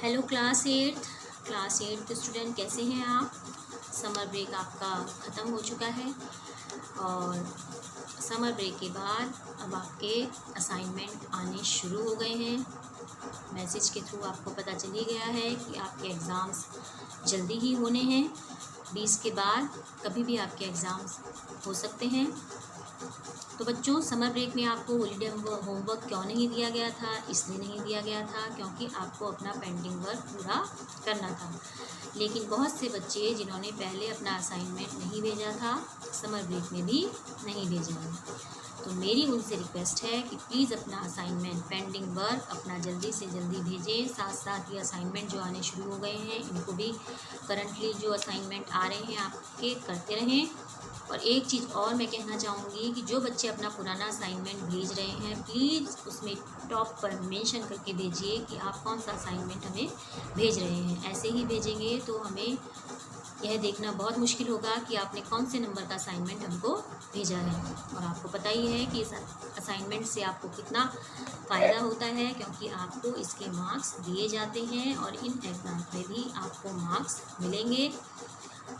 Hello class eighth student, कैसे हैं आप। समर ब्रेक आपका ख़त्म हो चुका है और समर ब्रेक के बाद अब आपके असाइनमेंट आने शुरू हो गए हैं। मैसेज के थ्रू आपको पता चल ही गया है कि आपके एग्ज़ाम्स जल्दी ही होने हैं। 20 के बाद कभी भी आपके एग्ज़ाम्स हो सकते हैं। तो बच्चों, समर ब्रेक में आपको हॉलीडे होमवर्क क्यों नहीं दिया गया था? इसलिए नहीं दिया गया था क्योंकि आपको अपना पेंडिंग वर्क पूरा करना था। लेकिन बहुत से बच्चे जिन्होंने पहले अपना असाइनमेंट नहीं भेजा था, समर ब्रेक में भी नहीं भेजा है। तो मेरी उनसे रिक्वेस्ट है कि प्लीज़ अपना असाइनमेंट, पेंडिंग वर्क अपना जल्दी से जल्दी भेजें। साथ साथ ये असाइनमेंट जो आने शुरू हो गए हैं, इनको भी करंटली जो असाइनमेंट आ रहे हैं आपके करते रहें। और एक चीज़ और मैं कहना चाहूँगी कि जो बच्चे अपना पुराना असाइनमेंट भेज रहे हैं, प्लीज़ उसमें टॉप पर मेंशन करके भेजिए कि आप कौन सा असाइनमेंट हमें भेज रहे हैं। ऐसे ही भेजेंगे तो हमें यह देखना बहुत मुश्किल होगा कि आपने कौन से नंबर का असाइनमेंट हमको भेजा है। और आपको पता ही है कि इस असाइनमेंट से आपको कितना फ़ायदा होता है, क्योंकि आपको इसके मार्क्स दिए जाते हैं और इन एग्ज़ाम में भी आपको मार्क्स मिलेंगे।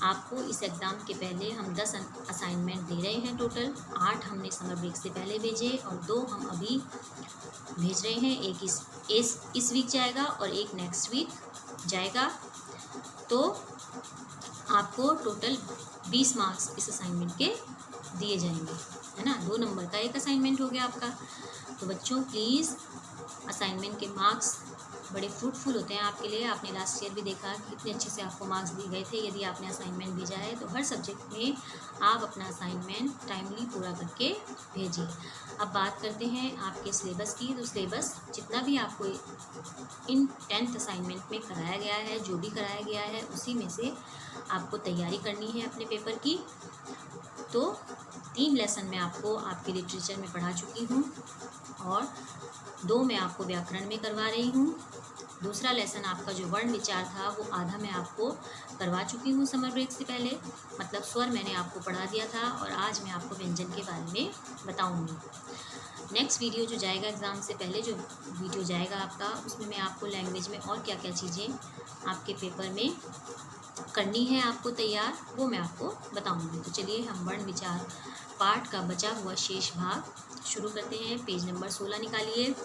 आपको इस एग्ज़ाम के पहले हम 10 असाइनमेंट दे रहे हैं। टोटल 8 हमने समर ब्रेक से पहले भेजे और 2 हम अभी भेज रहे हैं। एक इस वीक जाएगा और एक नेक्स्ट वीक जाएगा। तो आपको टोटल 20 मार्क्स इस असाइनमेंट के दिए जाएंगे, है ना। 2 नंबर का एक असाइनमेंट हो गया आपका। तो बच्चों, प्लीज़ असाइनमेंट के मार्क्स बड़े फ्रूटफुल होते हैं आपके लिए। आपने लास्ट ईयर भी देखा कि कितने अच्छे से आपको मार्क्स दिए गए थे यदि आपने असाइनमेंट भेजा है। तो हर सब्जेक्ट में आप अपना असाइनमेंट टाइमली पूरा करके भेजिए। अब बात करते हैं आपके सिलेबस की। तो सिलेबस जितना भी आपको इन 10th असाइनमेंट में कराया गया है, जो भी कराया गया है, उसी में से आपको तैयारी करनी है अपने पेपर की। तो 3 लेसन मैं आपको आपके लिटरेचर में पढ़ा चुकी हूँ और 2 मैं आपको व्याकरण में करवा रही हूँ। दूसरा लेसन आपका जो वर्ण विचार था वो आधा मैं आपको करवा चुकी हूँ समर ब्रेक से पहले, मतलब स्वर मैंने आपको पढ़ा दिया था। और आज मैं आपको व्यंजन के बारे में बताऊँगी। नेक्स्ट वीडियो जो जाएगा एग्ज़ाम से पहले, जो वीडियो जाएगा आपका, उसमें मैं आपको लैंग्वेज में और क्या क्या चीज़ें आपके पेपर में करनी है आपको तैयार, वो मैं आपको बताऊँगी। तो चलिए हम वर्ण विचार पाठ का बचा हुआ शेष भाग शुरू करते हैं। पेज नंबर 16 निकालिए।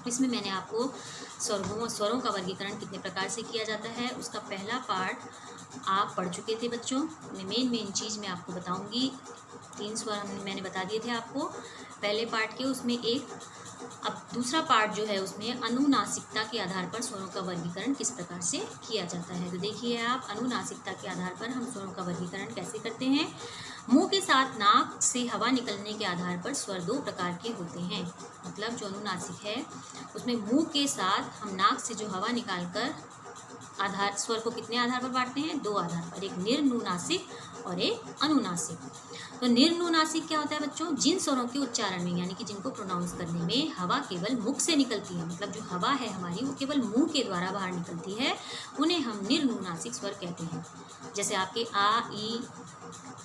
इसमें मैंने आपको स्वरों का वर्गीकरण कितने प्रकार से किया जाता है उसका पहला पार्ट आप पढ़ चुके थे बच्चों। मेन चीज़ मैं आपको बताऊंगी। 3 स्वर मैंने बता दिए थे आपको पहले पार्ट के, उसमें एक। अब दूसरा पार्ट जो है उसमें अनुनासिकता के आधार पर स्वरों का वर्गीकरण किस प्रकार से किया जाता है। तो देखिए आप, अनुनासिकता के आधार पर हम स्वरों का वर्गीकरण कैसे करते हैं। मुंह के साथ नाक से हवा निकलने के आधार पर स्वर 2 प्रकार के होते हैं। मतलब जो अनुनासिक है उसमें मुंह के साथ हम नाक से जो हवा निकालकर आधार स्वर को कितने आधार पर बांटते हैं? 2 आधार पर, एक निर्नुनासिक और एक अनुनासिक। तो निर्नुनासिक क्या होता है बच्चों? जिन स्वरों के उच्चारण में, यानी कि जिनको प्रोनाउंस करने में हवा केवल मुख से निकलती है, मतलब जो हवा है हमारी वो केवल मुंह के द्वारा बाहर निकलती है, उन्हें हम निर्नुनासिक स्वर कहते हैं। जैसे आपके आ, ई,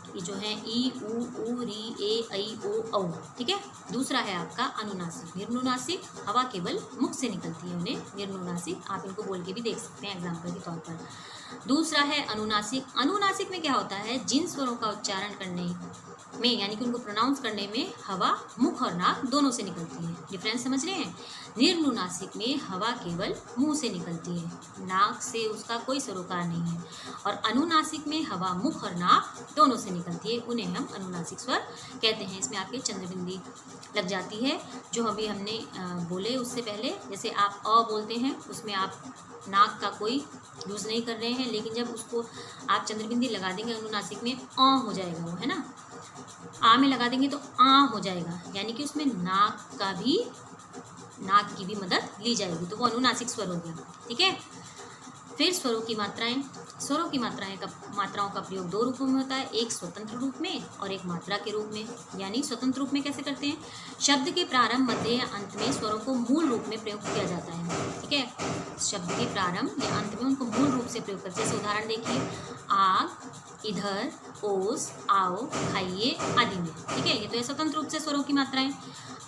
ये जो है ई, ऊ, री, ए, ऐ, ओ, औ, ठीक है। दूसरा है आपका अनुनासिक। निर्नुनासिक हवा केवल मुख से निकलती है, उन्हें निर्नुनासिक आप इनको बोल के भी देख सकते हैं एग्जाम्पल के तौर पर। दूसरा है अनुनासिक। अनुनासिक में क्या होता है? जिन स्वरों का उच्चारण करने में, यानी कि उनको प्रोनाउंस करने में हवा मुख और नाक दोनों से निकलती है। डिफरेंस समझ रहे हैं? निर्नुनासिक में हवा केवल मुंह से निकलती है, नाक से उसका कोई सरोकार नहीं है। और अनुनासिक में हवा मुख और नाक दोनों से निकलती है, उन्हें हम अनुनासिक स्वर कहते हैं। इसमें आपके चंद्रबिंदी लग जाती है, जो अभी हमने बोले उससे पहले। जैसे आप अ बोलते हैं, उसमें आप नाक का कोई यूज़ नहीं कर रहे हैं, लेकिन जब उसको आप चंद्रबिंदी लगा देंगे अनुनासिक में, अ हो जाएगा वो, है ना। आ में लगा देंगे तो आ हो जाएगा, यानी कि उसमें नाक की भी मदद ली जाएगी, तो वो अनुनासिक स्वर हो गया, ठीक है। फिर स्वरों की मात्राएं। स्वरों की मात्राओं का प्रयोग 2 रूपों में होता है, एक स्वतंत्र रूप में और एक मात्रा के रूप में। यानी स्वतंत्र रूप में कैसे करते हैं? शब्द के प्रारंभ, मध्य या अंत में स्वरों को मूल रूप में प्रयोग किया जाता है, ठीक है। शब्द के प्रारंभ या अंत में उनको मूल रूप से प्रयोग करते हैं। जैसे उदाहरण देखिए, आग, इधर, ओस, आओ, खाइए आदि में, ठीक है। ये तो है स्वतंत्र रूप से स्वरों की मात्राएं।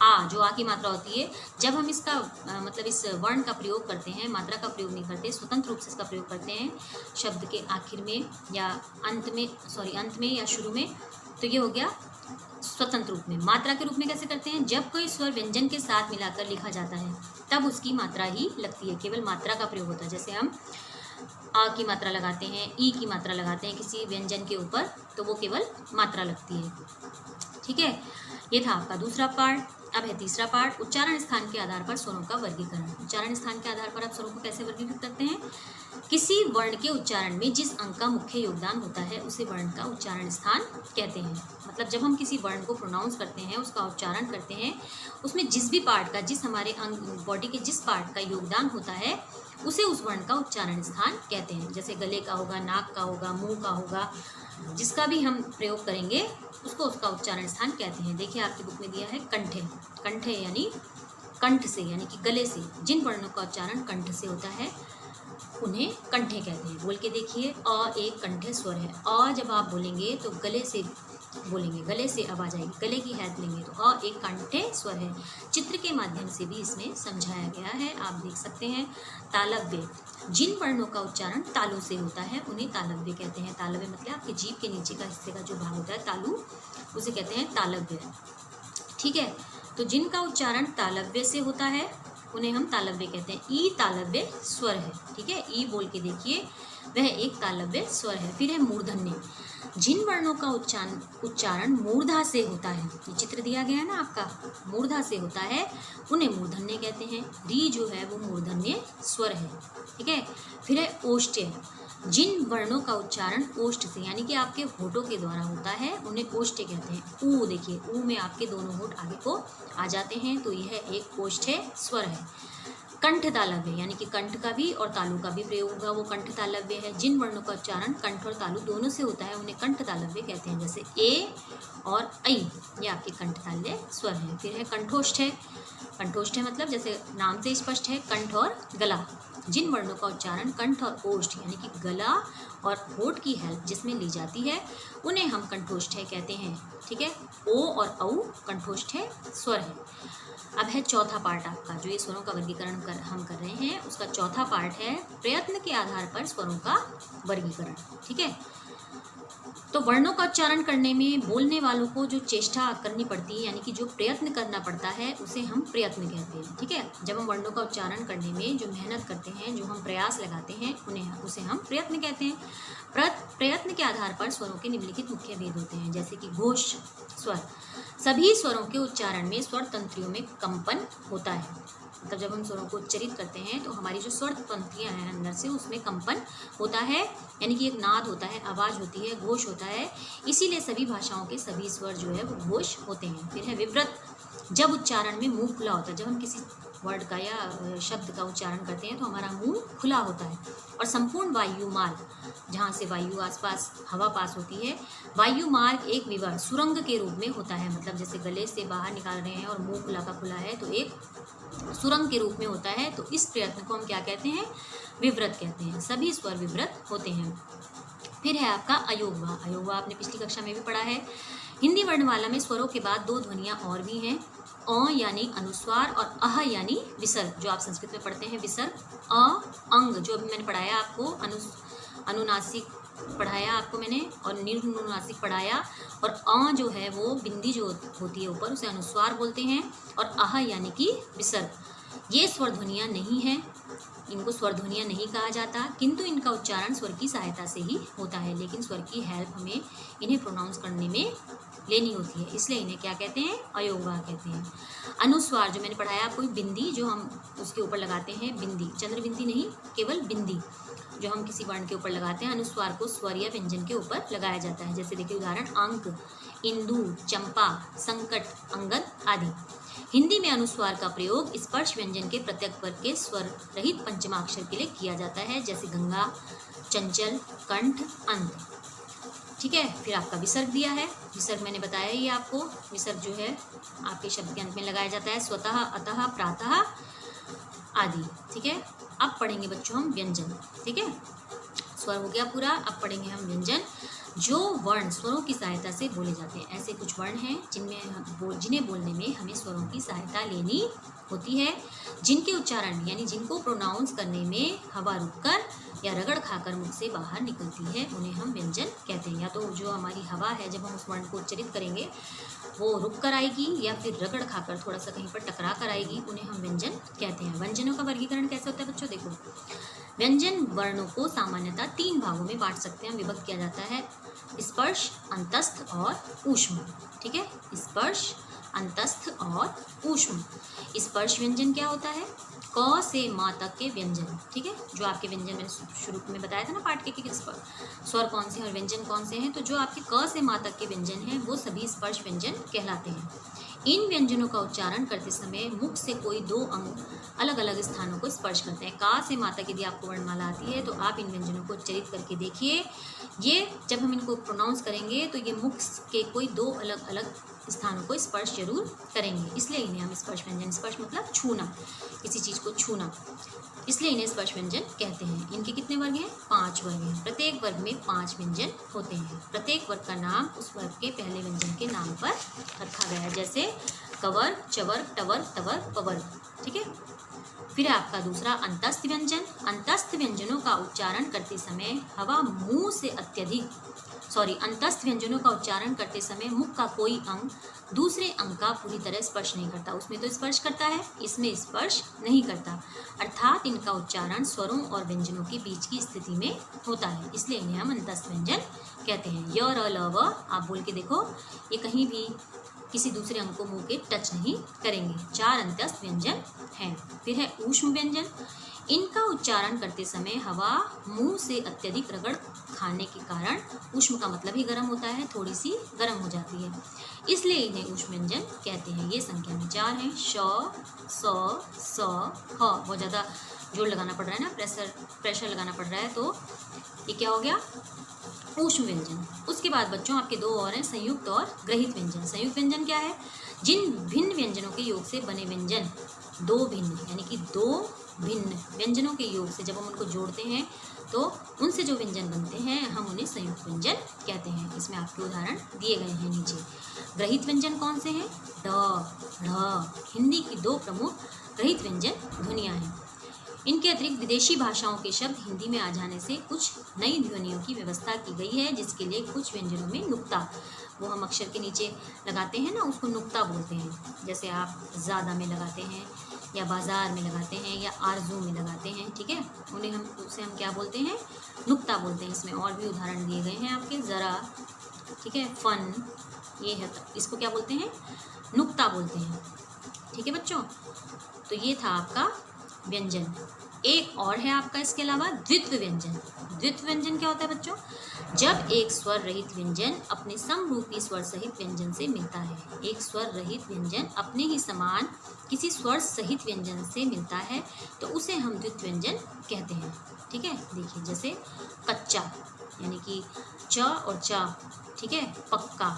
आ, जो आ की मात्रा होती है, जब हम इसका मतलब इस वर्ण का प्रयोग करते हैं, मात्रा का प्रयोग नहीं करते, स्वतंत्र रूप से इसका प्रयोग करते हैं शब्द के आखिर में या अंत में या शुरू में, तो ये हो गया स्वतंत्र रूप में। मात्रा के रूप में कैसे करते हैं? जब कोई स्वर व्यंजन के साथ मिलाकर लिखा जाता है तब उसकी मात्रा ही लगती है, केवल मात्रा का प्रयोग होता है। जैसे हम आ की मात्रा लगाते हैं, ई की मात्रा लगाते हैं किसी व्यंजन के ऊपर, तो वो केवल मात्रा लगती है। ठीक है, ये था आपका दूसरा पार्ट। अब है तीसरा पार्ट, उच्चारण स्थान के आधार पर स्वरों का वर्गीकरण। उच्चारण स्थान के आधार पर आप स्वरों को कैसे वर्गीकृत करते हैं? किसी वर्ण के उच्चारण में जिस अंक का मुख्य योगदान होता है उसे वर्ण का उच्चारण स्थान कहते हैं। मतलब जब हम किसी वर्ण को प्रोनाउंस करते हैं, उसका उच्चारण करते हैं, उसमें जिस भी पार्ट का, जिस हमारे अंग बॉडी के जिस पार्ट का योगदान होता है उसे उस वर्ण का उच्चारण स्थान कहते हैं। जैसे गले का होगा, नाक का होगा, मुंह का होगा, जिसका भी हम प्रयोग करेंगे उसको उसका उच्चारण स्थान कहते हैं। देखिए आपकी बुक में दिया है कंठे। कंठे यानी कंठ से, यानी कि गले से। जिन वर्णों का उच्चारण कंठ से होता है उन्हें कंठे कहते हैं। बोल के देखिए, अ एक कंठे स्वर है। अ जब आप बोलेंगे तो गले से बोलेंगे, गले से आवाज आएगी, गले की हेल्प लेंगे, तो अ एक कंठे स्वर है। चित्र के माध्यम से भी इसमें समझाया गया है, आप देख सकते हैं। तालव्य, जिन वर्णों का उच्चारण तालु से होता है उन्हें तालव्य कहते हैं। तालव्य मतलब आपके जीभ के नीचे का हिस्से का जो भाग होता है तालु, उसे कहते हैं तालव्य। ठीक है, तो जिनका उच्चारण तालव्य से होता है उन्हें हम तालव्य कहते हैं। ई तालव्य स्वर है। ठीक है, ई बोल के देखिए, वह एक तालव्य स्वर है। फिर है मूर्धन्य, जिन वर्णों का उच्चारण मूर्धा से होता है, ये चित्र दिया गया है ना आपका, मूर्धा से होता है उन्हें मूर्धन्य कहते हैं। री जो है वो मूर्धन्य स्वर है। ठीक है, फिर है ओष्ठ्य, जिन वर्णों का उच्चारण ओष्ठ से यानी कि आपके होठों के द्वारा होता है उन्हें ओष्ठ्य कहते हैं। ऊ देखिए, ऊ में आपके दोनों होठ आगे को आ जाते हैं, तो यह एक ओष्ठ्य स्वर है। कंठ तालव्य, यानी कि कंठ का भी और तालु का भी प्रयोग होगा, वो कंठ तालव्य है। जिन वर्णों का उच्चारण कंठ और तालु दोनों से होता है उन्हें कंठ तालव्य कहते हैं। जैसे ए और ऐ, ये आपके कंठ तालव्य स्वर हैं। फिर है कंठोष्ठ है। कंठोष्ठ है मतलब जैसे नाम से स्पष्ट है, कंठ और गला। जिन वर्णों का उच्चारण कंठ और ओष्ठ यानी कि गला और होठ की हेल्प जिसमें ली जाती है उन्हें हम कंठोष्ठ कहते हैं। ठीक है, ओ और औ कंठोष्ठ स्वर है। अब है चौथा पार्ट आपका, जो ये स्वरों का वर्गीकरण हम कर रहे हैं, उसका चौथा पार्ट है प्रयत्न के आधार पर स्वरों का वर्गीकरण। ठीक है, तो वर्णों का उच्चारण करने में बोलने वालों को जो चेष्टा करनी पड़ती है, यानी कि जो प्रयत्न करना पड़ता है, उसे हम प्रयत्न कहते हैं। ठीक है, जब हम वर्णों का उच्चारण करने में जो मेहनत करते हैं, जो हम प्रयास लगाते हैं, उसे हम प्रयत्न कहते हैं। प्रयत्न के आधार पर स्वरों के निम्नलिखित मुख्य भेद होते हैं, जैसे कि घोष स्वर। सभी स्वरों के उच्चारण में स्वर तंत्रियों में कंपन होता है। मतलब जब हम स्वरों को उच्चरित करते हैं तो हमारी जो स्वर तंत्रियां हैं अंदर से, उसमें कंपन होता है, यानी कि एक नाद होता है, आवाज़ होती है, घोष होता है। इसीलिए सभी भाषाओं के सभी स्वर जो है वो घोष होते हैं। फिर है विव्रत, जब उच्चारण में मुंह खुला होता है, जब हम किसी वर्ड का या शब्द का उच्चारण करते हैं तो हमारा मुंह खुला होता है। और संपूर्ण वायु मार्ग, जहाँ से वायु आसपास हवा पास होती है, वायु मार्ग एक विवर सुरंग के रूप में होता है। मतलब जैसे गले से बाहर निकाल रहे हैं और मुंह खुला का खुला है, तो एक सुरंग के रूप में होता है। तो इस प्रयत्न को हम क्या कहते हैं? विव्रत कहते हैं। सभी स्वर विव्रत होते हैं। फिर है आपका अयोगवा। अयोगवा आपने पिछली कक्षा में भी पढ़ा है। हिंदी वर्णमाला में स्वरों के बाद दो ध्वनियाँ और भी हैं, अ यानी अनुस्वार और अह यानी विसर्ग, जो आप संस्कृत में पढ़ते हैं विसर्ग। अ अंग, जो अभी मैंने पढ़ाया आपको, अनुनासिक पढ़ाया आपको मैंने, और निर्नुनासिक पढ़ाया। और अ जो है वो बिंदी जो होती है ऊपर, उसे अनुस्वार बोलते हैं। और अह यानी कि विसर्ग। ये स्वर ध्वनियाँ नहीं हैं, इनको स्वर ध्वनियाँ नहीं कहा जाता, किंतु इनका उच्चारण स्वर की सहायता से ही होता है। लेकिन स्वर की हेल्प हमें इन्हें प्रोनाउंस करने में लेनी होती है, इसलिए इन्हें क्या कहते हैं? अयोगवा कहते हैं। अनुस्वार जो मैंने पढ़ाया आपको, बिंदी जो हम उसके ऊपर लगाते हैं, बिंदी, चंद्र बिंदी नहीं, केवल बिंदी जो हम किसी वर्ण के ऊपर लगाते हैं। अनुस्वार को स्वर या व्यंजन के ऊपर लगाया जाता है। जैसे देखिए उदाहरण, अंक, इंदु, चंपा, संकट, अंगद आदि। हिंदी में अनुस्वार का प्रयोग स्पर्श व्यंजन के प्रत्येक वर्ग के स्वर रहित पंचमाक्षर के लिए किया जाता है, जैसे गंगा, चंचल, कंठ, अंत। ठीक है, फिर आपका विसर्ग दिया है। विसर्ग मैंने बताया ही आपको, विसर्ग जो है आपके शब्द के अंत में लगाया जाता है, स्वतः, अतः, प्रातः आदि। ठीक है, अब पढ़ेंगे बच्चों हम व्यंजन। ठीक है, स्वर हो गया पूरा, अब पढ़ेंगे हम व्यंजन। जो वर्ण स्वरों की सहायता से बोले जाते हैं। ऐसे कुछ वर्ण हैं जिन्हें बोलने में हमें स्वरों की सहायता लेनी होती है, जिनके उच्चारण में यानी जिनको प्रोनाउंस करने में हवा रुककर या रगड़ खाकर मुख से बाहर निकलती है, उन्हें हम व्यंजन कहते हैं। या तो जो हमारी हवा है जब हम उस वर्ण को उच्चरित करेंगे वो रुक कर आएगी या फिर रगड़ खाकर थोड़ा सा कहीं पर टकरा कर आएगी, उन्हें हम व्यंजन कहते हैं। व्यंजनों का वर्गीकरण कैसे होता है बच्चों? देखो, व्यंजन वर्णों को सामान्यतः 3 भागों में बांट सकते हैं, विभक्त किया जाता है: स्पर्श, अंतस्थ और ऊष्म। ठीक है, स्पर्श, अंतस्थ और ऊष्म। स्पर्श व्यंजन क्या होता है? क से माँ तक के व्यंजन। ठीक है, जो आपके व्यंजन मैंने शुरू में बताया था ना पाठ के कि स्वर कौन से और व्यंजन कौन से हैं, तो जो आपके क से माँ तक के व्यंजन हैं वो सभी स्पर्श व्यंजन कहलाते हैं। इन व्यंजनों का उच्चारण करते समय मुख से कोई 2 अंग अलग अलग स्थानों को स्पर्श करते हैं। का से माँ तक यदि आपको वर्णमाला आती है तो आप इन व्यंजनों को उच्चरित करके देखिए। ये जब हम इनको प्रोनाउंस करेंगे तो ये मुख के कोई 2 अलग अलग स्थानों को स्पर्श जरूर करेंगे, इसलिए इन्हें हम स्पर्श व्यंजन, स्पर्श मतलब छूना, किसी चीज़ को छूना, इसलिए इन्हें स्पर्श व्यंजन कहते हैं। इनके कितने वर्ग हैं? 5 वर्ग हैं। प्रत्येक वर्ग में 5 व्यंजन होते हैं। प्रत्येक वर्ग का नाम उस वर्ग के पहले व्यंजन के नाम पर रखा गया है, जैसे कवर, चवर, टवर, तवर, पवर। ठीक है, फिर आपका दूसरा अंतस्थ व्यंजन। अंतस्थ व्यंजनों का उच्चारण करते समय हवा मुंह से अंतस्थ व्यंजनों का उच्चारण करते समय मुख का कोई अंग दूसरे अंग का पूरी तरह स्पर्श नहीं करता। उसमें तो स्पर्श करता है, इसमें स्पर्श नहीं करता, अर्थात इनका उच्चारण स्वरों और व्यंजनों के बीच की स्थिति में होता है, इसलिए इन्हें हम अंतस्थ व्यंजन कहते हैं। य, र, ल, व आप बोल के देखो, ये कहीं भी किसी दूसरे अंग को मुंह के टच नहीं करेंगे। 4 अंतस्थ व्यंजन हैं। फिर है ऊष्म व्यंजन। इनका उच्चारण करते समय हवा मुंह से अत्यधिक रगड़ खाने के कारण, ऊष्म का मतलब ही गर्म होता है, थोड़ी सी गर्म हो जाती है, इसलिए इन्हें ऊष्म व्यंजन कहते हैं। ये संख्या में 4 हैं: श, स, स, ह। बहुत ज़्यादा जोर लगाना पड़ रहा है ना, प्रेशर लगाना पड़ रहा है, तो ये क्या हो गया? ऊष्म व्यंजन। उसके बाद बच्चों आपके 2 और हैं, संयुक्त और ग्रहित व्यंजन। संयुक्त व्यंजन क्या है? जिन भिन्न व्यंजनों के योग से बने व्यंजन, 2 भिन्न यानी कि 2 भिन्न व्यंजनों के योग से जब हम उनको जोड़ते हैं तो उनसे जो व्यंजन बनते हैं हम उन्हें संयुक्त व्यंजन कहते हैं। इसमें आपके उदाहरण दिए गए हैं नीचे। ग्रहित व्यंजन कौन से हैं? ड, ढ। हिंदी की 2 प्रमुख ग्रहित व्यंजन ध्वनियाँ हैं। इनके अतिरिक्त विदेशी भाषाओं के शब्द हिंदी में आ जाने से कुछ नई ध्वनियों की व्यवस्था की गई है, जिसके लिए कुछ व्यंजनों में नुक्ता, वो हम अक्षर के नीचे लगाते हैं ना, उसको नुक्ता बोलते हैं। जैसे आप ज़्यादा में लगाते हैं या बाज़ार में लगाते हैं या आरजू में लगाते हैं, ठीक है, उसे हम क्या बोलते हैं? नुक्ता बोलते हैं। इसमें और भी उदाहरण दिए गए हैं आपके, ज़रा, ठीक है, फन, ये है, इसको क्या बोलते हैं? नुक्ता बोलते हैं। ठीक है बच्चों, तो ये था आपका व्यंजन। एक और है आपका इसके अलावा द्वित्व व्यंजन। द्वित्व व्यंजन क्या होता है बच्चों? जब एक स्वर रहित व्यंजन अपने समरूपी स्वर सहित व्यंजन से मिलता है। एक स्वर रहित व्यंजन अपने ही समान किसी स्वर सहित व्यंजन से मिलता है तो उसे हम द्वित्व व्यंजन कहते हैं। ठीक है, देखिए जैसे कच्चा यानी कि च और चा, ठीक है, पक्का,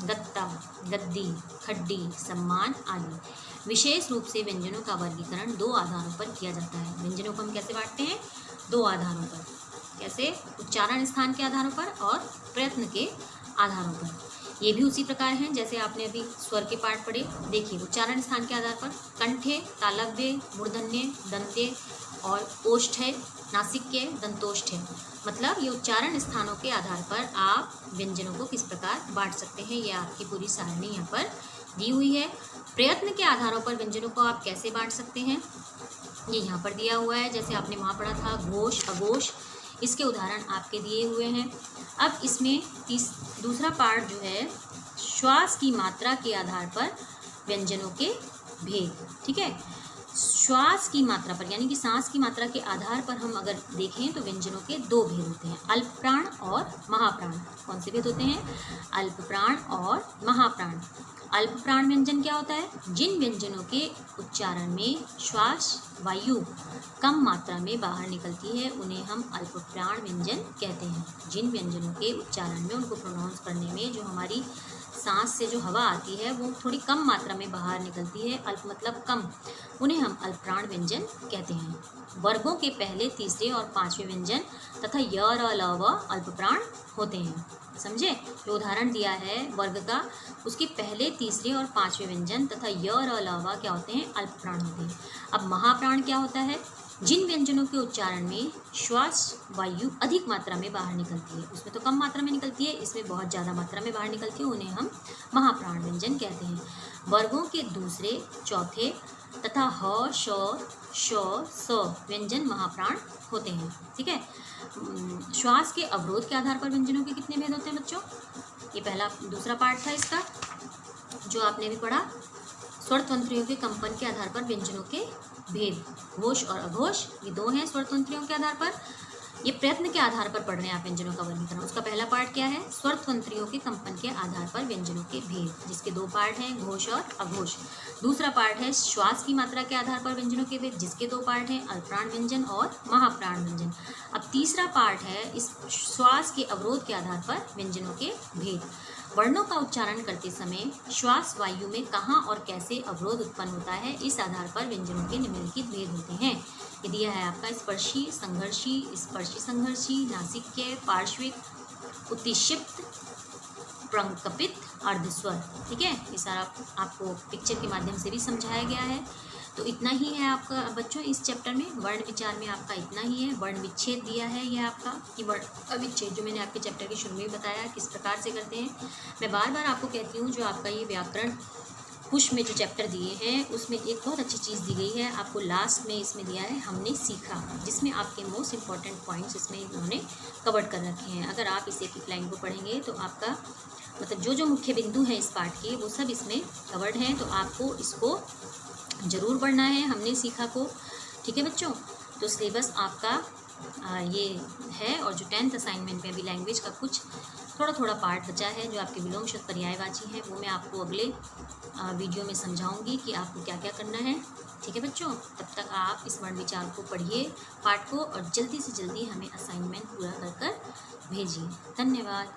गत्ता, गद्दी, खड्डी, सम्मान आदि। विशेष रूप से व्यंजनों का वर्गीकरण 2 आधारों पर किया जाता है। व्यंजनों को हम कैसे बांटते हैं? 2 आधारों पर। कैसे? उच्चारण स्थान के आधारों पर और प्रयत्न के आधारों पर। ये भी उसी प्रकार हैं जैसे आपने अभी स्वर के पाठ पढ़े। देखिए, उच्चारण स्थान के आधार पर कंठे, तालव्य, मूर्धन्य, दंत्य और ओष्ठ्य, नासिक्य, दंतोष्ठ्य। मतलब ये उच्चारण स्थानों के आधार पर आप व्यंजनों को किस प्रकार बांट सकते हैं, ये आपकी पूरी सारणी यहाँ पर दी हुई है। प्रयत्न के आधारों पर व्यंजनों को आप कैसे बांट सकते हैं, ये यहाँ पर दिया हुआ है। जैसे आपने वहाँ पढ़ा था घोष, अघोष, इसके उदाहरण आपके दिए हुए हैं। अब इसमें दूसरा पार्ट जो है, श्वास की मात्रा के आधार पर व्यंजनों के भेद। ठीक है, श्वास की मात्रा पर यानी कि सांस की मात्रा के आधार पर हम अगर देखें तो व्यंजनों के 2 भेद होते हैं, अल्प प्राण और महाप्राण। कौन से भेद होते हैं? अल्प प्राण और महाप्राण। अल्प प्राण व्यंजन क्या होता है? जिन व्यंजनों के उच्चारण में श्वास वायु कम मात्रा में बाहर निकलती है उन्हें हम अल्प प्राण व्यंजन कहते हैं। जिन व्यंजनों के उच्चारण में, उनको प्रोनाउंस करने में जो हमारी सांस से जो हवा आती है वो थोड़ी कम मात्रा में बाहर निकलती है, अल्प मतलब कम, उन्हें हम अल्पप्राण व्यंजन कहते हैं। वर्गों के पहले, तीसरे और पांचवें व्यंजन तथा य र ल व अल्पप्राण होते हैं। समझे? जो उदाहरण दिया है वर्ग का, उसके पहले, तीसरे और पांचवें व्यंजन तथा य र ल व क्या होते हैं? अल्पप्राण होते हैं। अब महाप्राण क्या होता है? जिन व्यंजनों के उच्चारण में श्वास वायु अधिक मात्रा में बाहर निकलती है, उसमें तो कम मात्रा में निकलती है, इसमें बहुत ज़्यादा मात्रा में बाहर निकलती है, उन्हें हम महाप्राण व्यंजन कहते हैं। वर्गों के दूसरे, चौथे तथा ह, श, स व्यंजन महाप्राण होते हैं। ठीक है। श्वास के अवरोध के आधार पर व्यंजनों के कितने भेद होते हैं बच्चों? ये पहला दूसरा पार्ट था इसका, जो आपने भी पढ़ा। स्वर तंत्रियों के कंपन के आधार पर व्यंजनों के भेद, घोष और अघोष, ये दो हैं स्वर तंत्रियों के आधार पर। ये प्रयत्न के आधार पर पढ़ रहे हैं आप व्यंजनों का वर्गीकरण। उसका पहला पार्ट क्या है? स्वर तंत्रियों के कंपन के आधार पर व्यंजनों के भेद, जिसके दो पार्ट हैं, घोष और अघोष। दूसरा पार्ट है श्वास की मात्रा के आधार पर व्यंजनों के भेद, जिसके दो पार्ट हैं, अल्पप्राण व्यंजन और महाप्राण व्यंजन। अब तीसरा पार्ट है इस श्वास के अवरोध के आधार पर व्यंजनों के भेद। वर्णों का उच्चारण करते समय श्वास वायु में कहाँ और कैसे अवरोध उत्पन्न होता है, इस आधार पर व्यंजनों के निम्नलिखित भेद होते हैं। ये दिया है आपका स्पर्शी, संघर्षी, स्पर्शी संघर्षी, नासिक्य, पार्श्विक, उत्क्षिप्त, प्रकंपित, अर्धस्वर। ठीक है। ये सारा आपको पिक्चर के माध्यम से भी समझाया गया है। तो इतना ही है आपका बच्चों इस चैप्टर में। वर्ण विचार में आपका इतना ही है। वर्ण विच्छेद दिया है ये आपका, कि वर्ण विच्छेद जो मैंने आपके चैप्टर के शुरू में बताया किस प्रकार से करते हैं। मैं बार बार आपको कहती हूँ, जो आपका ये व्याकरण पुष्प में जो चैप्टर दिए हैं उसमें एक बहुत अच्छी चीज़ दी गई है आपको। लास्ट में इसमें दिया है हमने सीखा, जिसमें आपके मोस्ट इंपॉर्टेंट पॉइंट्स इसमें इन्होंने कवर कर रखे हैं। अगर आप इस एक लाइन को पढ़ेंगे तो आपका मतलब जो मुख्य बिंदु हैं इस पाठ के, वो सब इसमें कवर्ड हैं। तो आपको इसको ज़रूर पढ़ना है, हमने सीखा को। ठीक है बच्चों। तो सिलेबस आपका ये है। और जो 10th असाइनमेंट में अभी लैंग्वेज का कुछ थोड़ा पार्ट बचा है, जो आपके विलोम शब्द पर्यायवाची है, वो मैं आपको अगले वीडियो में समझाऊंगी कि आपको क्या क्या करना है। ठीक है बच्चों। तब तक आप इस वर्ण विचार को पढ़िए, पाठ को, और जल्दी से जल्दी हमें असाइनमेंट पूरा कर भेजिए। धन्यवाद।